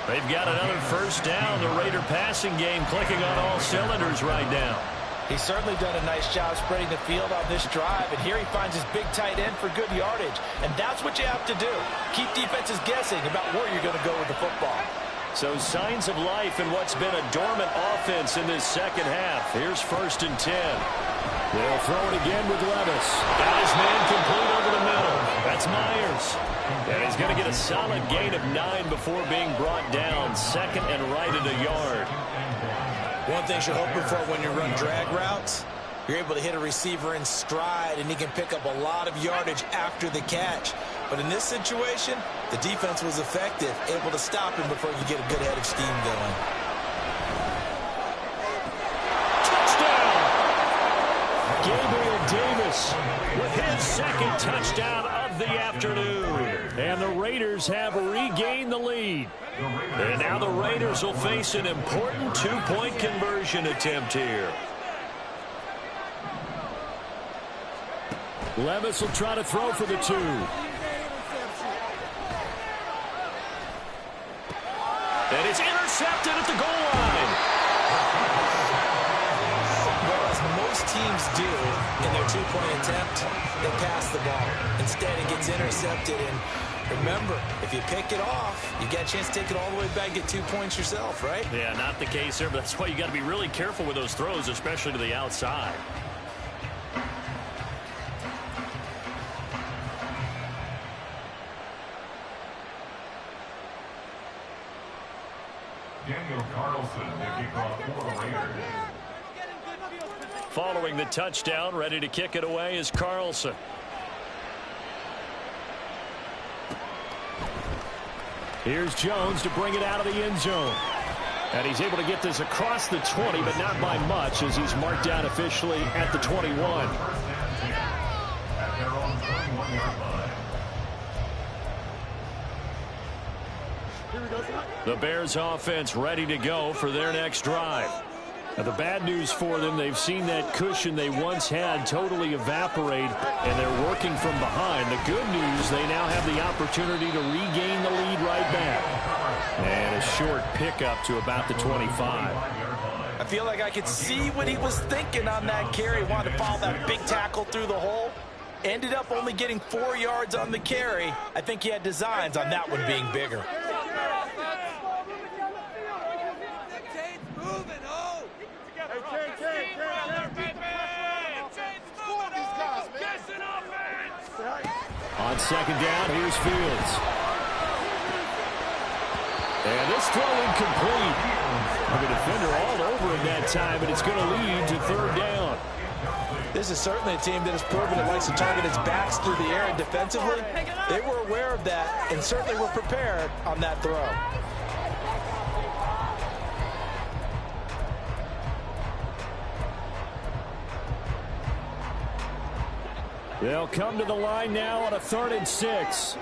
They've got another 1st down. The Raider passing game clicking on all cylinders right now. He's certainly done a nice job spreading the field on this drive, and here he finds his big tight end for good yardage. And that's what you have to do. Keep defenses guessing about where you're going to go with the football. So signs of life in what's been a dormant offense in this 2nd half. Here's 1st and 10. They'll throw it again with Levis. Got his man complete over the middle. That's Myers. And he's going to get a solid gain of 9 before being brought down. 2nd and right at a yard. One thing you're hoping for when you run drag routes, you're able to hit a receiver in stride, and he can pick up a lot of yardage after the catch. But in this situation, the defense was effective, able to stop him before you get a good head of steam going. Touchdown! Gabriel Davis with his 2nd touchdown of the afternoon. And the Raiders have regained the lead. And now the Raiders will face an important 2-point conversion attempt here. Levis will try to throw for the 2. And it's intercepted at the goal line. Well, as most teams do in their 2-point attempt, they pass the ball. Instead, it gets intercepted. And remember, if you pick it off, you get a chance to take it all the way back, get 2 points yourself, right? Yeah, not the case there, but that's why you got to be really careful with those throws, especially to the outside. Daniel Carlson, the kickoff for the Raiders. Following the touchdown, ready to kick it away is Carlson. Here's Jones to bring it out of the end zone. And he's able to get this across the 20, but not by much, as he's marked down officially at the 21. At their own 21-yard line. The Bears offense ready to go for their next drive. Now, the bad news for them, they've seen that cushion they once had totally evaporate, and they're working from behind. The good news, they now have the opportunity to regain the lead right back. And a short pickup to about the 25. I feel like I could see what he was thinking on that carry. Wanted to follow that big tackle through the hole. Ended up only getting 4 yards on the carry. I think he had designs on that one being bigger. On 2nd down, here's Fields. And this throw incomplete. The defender all over him that time, and it's going to lead to third down. This is certainly a team that has proven it likes to target its backs through the air, and defensively, they were aware of that and certainly were prepared on that throw. They'll come to the line now on a 3rd and 6.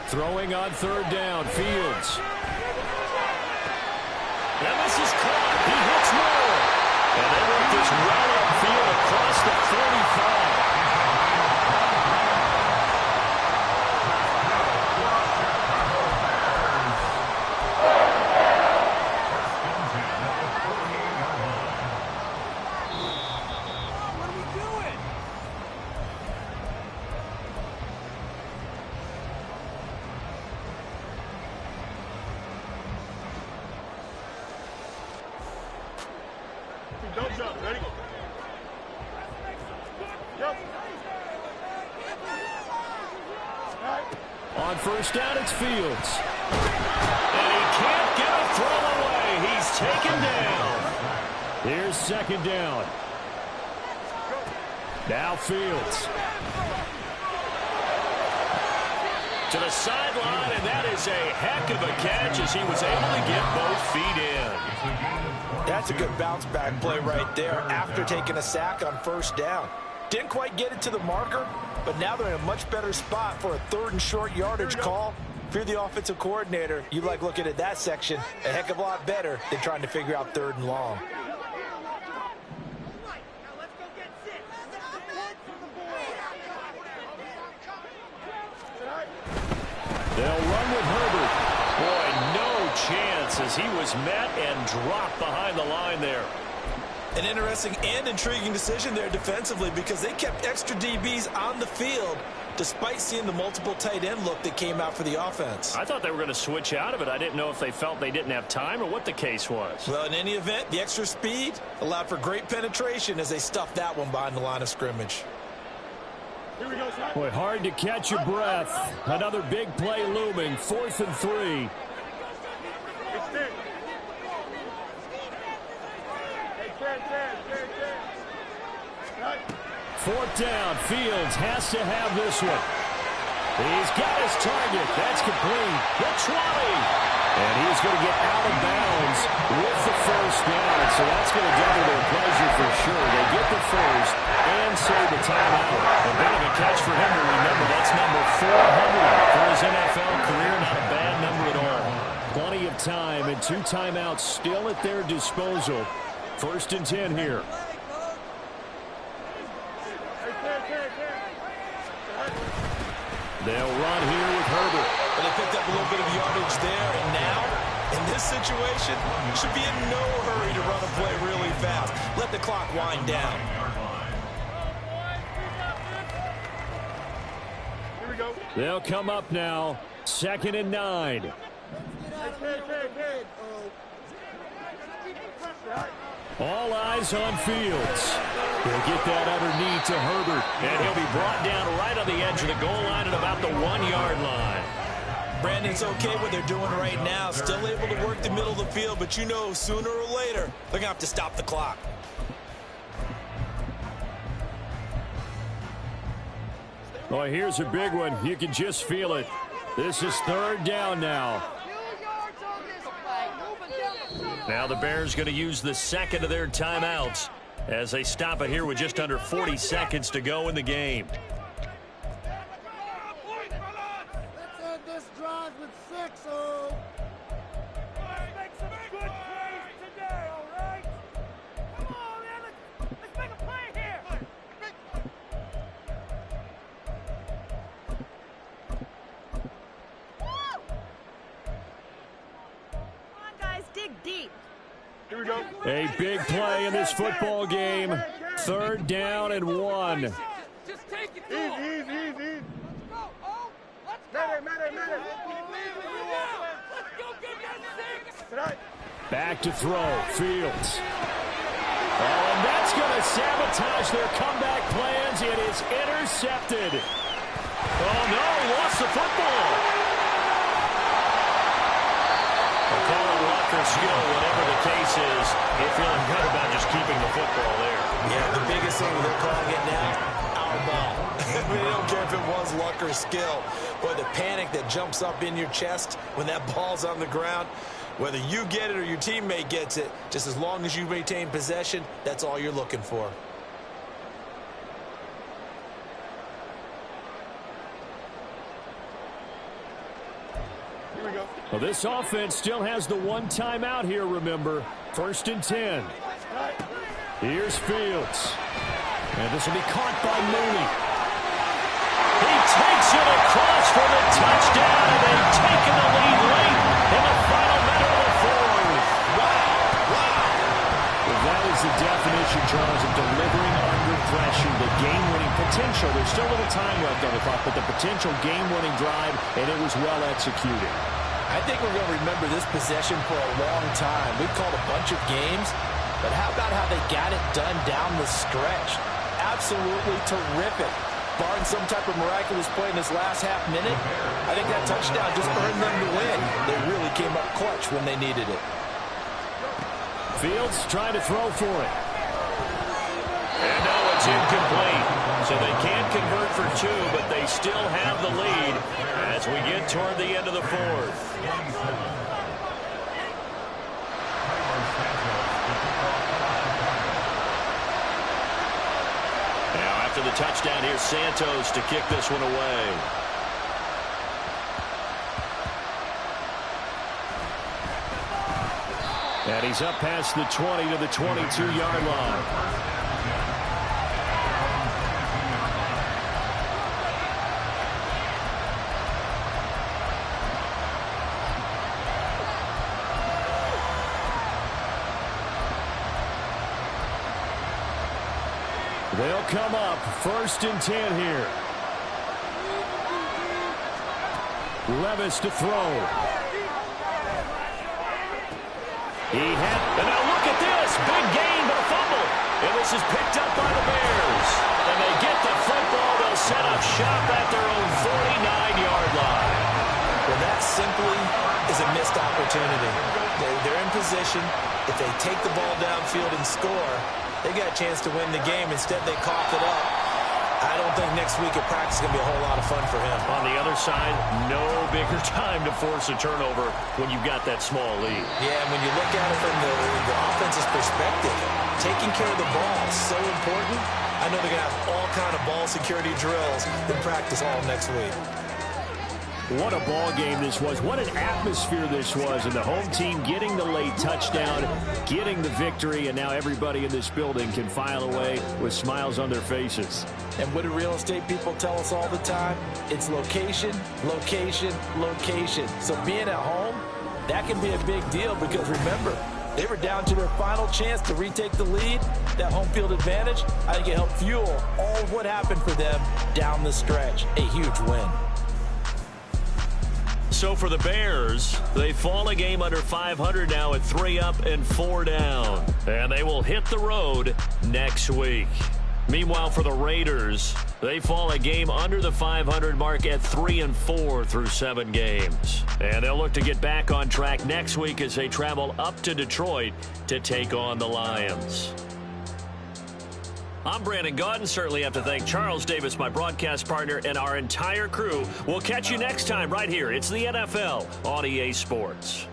Throwing on 3rd down, Fields. And this is caught. He hits Moore. And they work this well upfield across the 45. Don't jump. Ready? Jump. On 1st down, it's Fields. And he can't get a throw away. He's taken down. Here's 2nd down. Now Fields. To the sideline, and that is a heck of a catch as he was able to get both feet in. That's a good bounce back play right there after taking a sack on 1st down. Didn't quite get it to the marker, but now they're in a much better spot for a 3rd and short yardage call. If you're the offensive coordinator, you like looking at that section a heck of a lot better than trying to figure out 3rd and long. They'll run with Herbert. Boy, no chance as he was met and dropped behind the line there. An interesting and intriguing decision there defensively because they kept extra DBs on the field despite seeing the multiple tight end look that came out for the offense. I thought they were going to switch out of it. I didn't know if they felt they didn't have time or what the case was. Well, in any event, the extra speed allowed for great penetration as they stuffed that one behind the line of scrimmage. Boy, hard to catch your breath. Another big play looming. 4th and 3. Fourth down. Fields has to have this one. He's got his target. That's complete. The 20. And he's going to get out of bounds with the 1st down. So that's going to double their pleasure for sure. They get the 1st and save the timeout. A bit of a catch for him to remember. That's number 400 for his NFL career. Not a bad number at all. Plenty of time and 2 timeouts still at their disposal. 1st and 10 here. They'll run here with Herbert. But they picked up a little bit of yardage there, and now, in this situation, should be in no hurry to run a play really fast. Let the clock wind down. Here we go. They'll come up now. 2nd and 9. All eyes on Fields. He'll get that underneath to Herbert. And he'll be brought down right on the edge of the goal line at about the 1-yard line. Brandon's okay what they're doing right now. Still able to work the middle of the field, but you know sooner or later they're going to have to stop the clock. Well, here's a big one. You can just feel it. This is 3rd down now. Now the Bears going to use the 2nd of their timeouts as they stop it here with just under 40 seconds to go in the game. Let's end this drive with 6-0. Make some good plays today, all right? Come on, man. Let's make a play here. Come on, guys, dig deep. Here we go. A big play in this football game. 3rd down and 1. Just take it. Easy. Let's go. Oh, let's go. Medic. Let's go get that 6. Back to throw. Fields. Oh, and that's going to sabotage their comeback plans. It is intercepted. Oh, no, he lost the football. skill, whatever the case is. They're feeling good about just keeping the football there. Yeah, the biggest thing they're calling it now, our ball. They don't care if it was luck or skill. Boy, the panic that jumps up in your chest when that ball's on the ground, whether you get it or your teammate gets it, just as long as you maintain possession, that's all you're looking for. Well, this offense still has the one timeout here, remember. 1st and 10. Here's Fields. And this will be caught by Mooney. He takes it across for the touchdown, and they've taken the lead late in the final minute of the fourth. Wow, wow. Well, that is the definition, Charles, of delivering under pressure. The game-winning potential. There's still a little time left on the clock, but the potential game-winning drive, and it was well executed. I think we're going to remember this possession for a long time. We've called a bunch of games, but how about how they got it done down the stretch? Absolutely terrific. Barring some type of miraculous play in this last half minute, I think that touchdown just earned them the win. They really came up clutch when they needed it. Fields trying to throw for it. And now it's incomplete. So they can't convert for 2, but they still have the lead as we get toward the end of the fourth. Now after the touchdown, here's Santos to kick this one away. And he's up past the 20 to the 22-yard line. They'll come up 1st and 10 here. Levis to throw. And now look at this. Big gain, but a fumble. And this is picked up by the Bears. And they get the football. They'll set up shop at their own 49-yard line. Well, that simply is a missed opportunity. They're in position. If they take the ball downfield and score, they got a chance to win the game. Instead, they coughed it up. I don't think next week at practice is going to be a whole lot of fun for him. On the other side, no bigger time to force a turnover when you've got that small lead. Yeah, and when you look at it from the offense's perspective, taking care of the ball is so important. I know they're going to have all kind of ball security drills in practice all next week. What a ball game this was. What an atmosphere this was. And the home team getting the late touchdown, getting the victory, and now everybody in this building can file away with smiles on their faces. And what do real estate people tell us all the time? It's location, location, location. So being at home, that can be a big deal because remember, they were down to their final chance to retake the lead. That home field advantage, I think it helped fuel all of what happened for them down the stretch. A huge win. So for the Bears, they fall a game under 500 now at 3 up and 4 down. And they will hit the road next week. Meanwhile, for the Raiders, they fall a game under the 500 mark at 3 and 4 through 7 games. And they'll look to get back on track next week as they travel up to Detroit to take on the Lions. I'm Brandon Gaudin. Certainly have to thank Charles Davis, my broadcast partner, and our entire crew. We'll catch you next time right here. It's the NFL on EA Sports.